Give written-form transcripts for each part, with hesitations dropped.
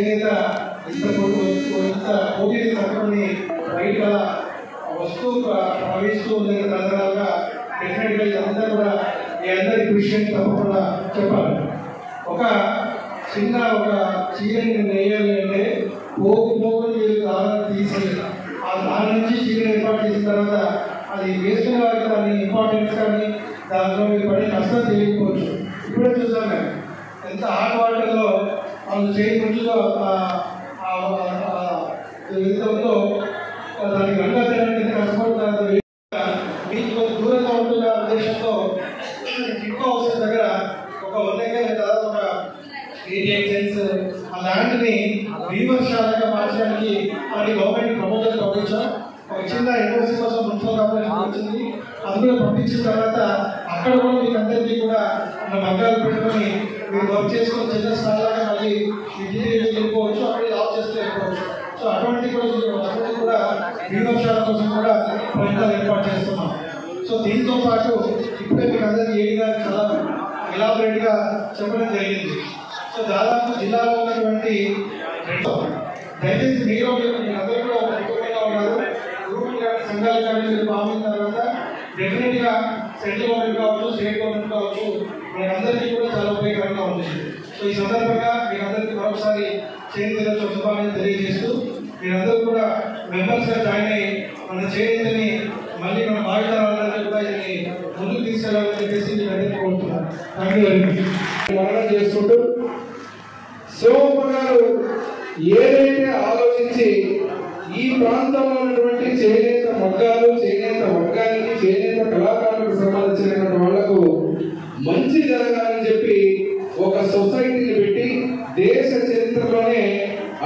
చేనేత ఇంత పోటీని తట్టుకొని బయట వస్తూ ప్రవహిస్తూ ఉంది తరతరాలుగా. డెఫినెట్గా ఇదంతా కూడా మీ అందరి కృషి తప్పకుండా చెప్పాలి. ఒక చిన్న చీరని నెయ్యాలి అంటే పోగు మీరు దాని తీసి ఆ దాని నుంచి చీర ఏర్పాటు చేసిన తర్వాత అది వేసుకునే వారికి దాని ఇంపార్టెన్స్ కానీ దాంట్లో మీరు పడే కష్టం తెలియకపోవచ్చు. ఇప్పుడే చూసాం మేము ఎంత హాట్ వాటర్లో వాళ్ళు చేయకుండా ఉందో దానికి గంగా తినడానికి కష్టపడుతున్నారు. మీకు దూరంగా ఉంటున్న ఉద్దేశంతో టిక్కో హౌస్ దగ్గర ఒక 100 ఎకరాల దాదాపు ఒక 88 సెంట్స్ ఆ ల్యాండ్ని రీవర్షాలుగా మార్చడానికి మనకి గవర్నమెంట్ ప్రపోజల్ పంపించాం. ఒక చిన్న యూనివర్సిటీ కోసం మున్సిపల్ కార్పొరేషన్ వచ్చింది. అందులో పంపించిన తర్వాత అక్కడ కూడా మీకు అందరికీ కూడా మన మగ్గాలు పెట్టుకొని మీరు వర్క్ చేసుకొని చిన్న స్థాయిలాగా మళ్ళీ ఇంజనీరింగ్ వెళ్ళిపోవచ్చు, అక్కడ జాబ్ చేస్తూ వెళ్ళిపోవచ్చు. సో అటువంటి కూడా రీవర్షాల కోసం కూడా ప్రయత్నాలు ఏర్పాటు చేస్తున్నాం. సో దీంతో పాటు ఇప్పుడే మీకు అందరికీ ఏడి గారు చాలా ఎలాబరేట్గా చెప్పడం జరిగింది. సో దాదాపు జిల్లాలో ఉన్నటువంటి దయచేసి మీరు అందరూ కూడా ఒక కుటుంబంగా ఉన్నారు. గ్రూపులు కానీ సంఘాలు కానీ మీరు బాగున్న తర్వాత డెఫినెట్గా సెంట్రల్ గవర్నమెంట్ కావచ్చు, స్టేట్ గవర్నమెంట్ కావచ్చు, మనకందరికీ కూడా చాలా ఉపయోగకరంగా ఉంది. సో ఈ సందర్భంగా మీరందరికీ మరొకసారి చేనేత శుభాకాంక్షలు తెలియజేస్తూ మీరందరూ కూడా మెంబర్స్గా జాయిన్ అయ్యి మన చేనేతని మళ్ళీ మన భావితరాలందరికీ కూడా దీన్ని ముందుకు తీసుకెళ్ళాలని చెప్పేసి నేను అందరికీ కోరుతున్నాను. Thank you very much. మరణం చేసుకుంటూ శివప్ప గారు ఏదైతే ఆలోచించి ఈ ప్రాంతంలో ఉన్నటువంటి చేనేత మగ్గాలు, చేనేత మగ్గానికి, చేనేత కళాకారులకు సంబంధించినటువంటి వాళ్లకు మంచి జరగాలని చెప్పి ఒక సొసైటీని పెట్టి దేశ చరిత్రలోనే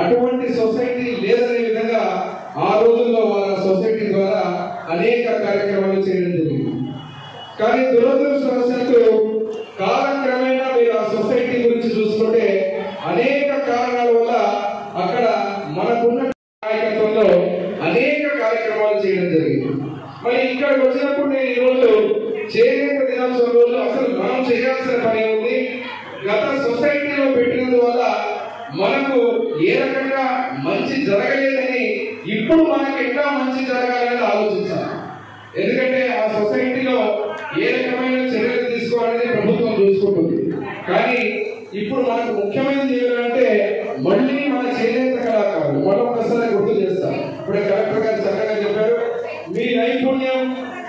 అటువంటి సొసైటీ లేదనే విధంగా ఆ రోజుల్లో వాళ్ళ సొసైటీ ద్వారా అనేక కార్యక్రమాలు చేయడం జరిగింది. కానీ దురదృష్టవశాత్తు కాలక్రమేణా మీరు ఆ సొసైటీ గురించి చూసుకుంటే అనేక కారణాల వల్ల అక్కడ మనకున్న నాయకత్వంలో అనేక కార్యక్రమాలు చేయడం జరిగింది. మరి ఇక్కడికి వచ్చినప్పుడు నేను ఈరోజు చేనేత దినోత్సవం రోజు అసలు మనం చేయాల్సిన పని ఉంది. గత సొసైటీలో పెట్టినందువల్ల మనకు ఏ రకంగా మంచి జరగలేదని ఇప్పుడు మనకి ఎట్లా మంచి జరగాలని ఆలోచించాలి. ఎందుకంటే ఆ సొసైటీలో ఏ రకమైన చర్యలు తీసుకోవాలని ప్రభుత్వం చూసుకుంటుంది. కానీ ఇప్పుడు మనకు ముఖ్యమైనది ఏమిటంటే మళ్ళీ మన చేనేత కళాకారులు మరొకసారి గుర్తు చేస్తాం. ఇప్పుడే కలెక్టర్ గారు చక్కగా చెప్పారు, మీ నైపుణ్యం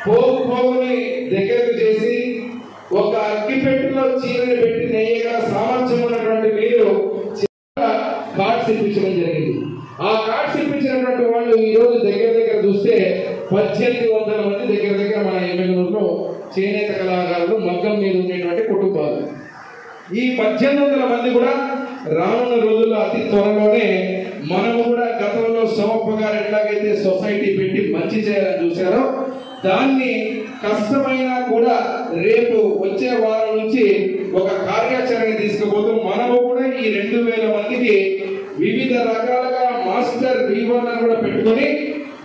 పోగుని దగ్గరకు చేసి ఒక అగ్గిపెట్టులో చీరని పెట్టి నెయ్యగల సామర్థ్యం ఉన్నటువంటి మీరు కార్డ్స్ ఇప్పించడం జరిగింది. ఆ కార్డ్స్ ఇప్పించినటువంటి వాళ్ళు ఈ రోజు దగ్గర చూస్తే 1800 మంది దగ్గర మన ఎమ్మెల్యేలో చేనేత కళాకారులు మగ్గం మీద ఉండేటువంటి కుటుంబాలు. ఈ 1800 మంది కూడా రానున్న రోజుల్లో అతి త్వరలోనే మనము కూడా గతంలో సోమప్ప గారు ఎట్లాగైతే సొసైటీ పెట్టి మంచి చేయాలని చూశారో దాన్ని కష్టమైనా కూడా రేపు వచ్చే వారం నుంచి ఒక కార్యాచరణ తీసుకుపోతూ మనము కూడా ఈ 2000 మందికి వివిధ రకాలుగా మాస్టర్ వీవర్లను కూడా పెట్టుకొని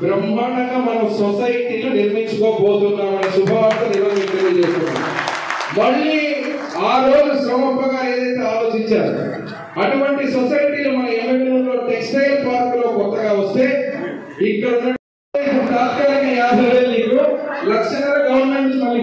బ్రహ్మాండంగా మనం సొసైటీలు నిర్మించుకోబోతున్నామని శుభవార్తలు ఈరోజు తెలియజేస్తున్నాం. మళ్ళీ ఆ రోజు సోమప్ప గారు ఏదైతే ఆలోచించారు అటువంటి సొసైటీలు మన ఎమ్మెల్యేలో టెక్స్టైల్ పార్క్ లో కొత్తగా వస్తే ఇక్కడ తాత్కాలిక 50,000 నీకు 1,00,000 గవర్నమెంట్ మళ్ళీ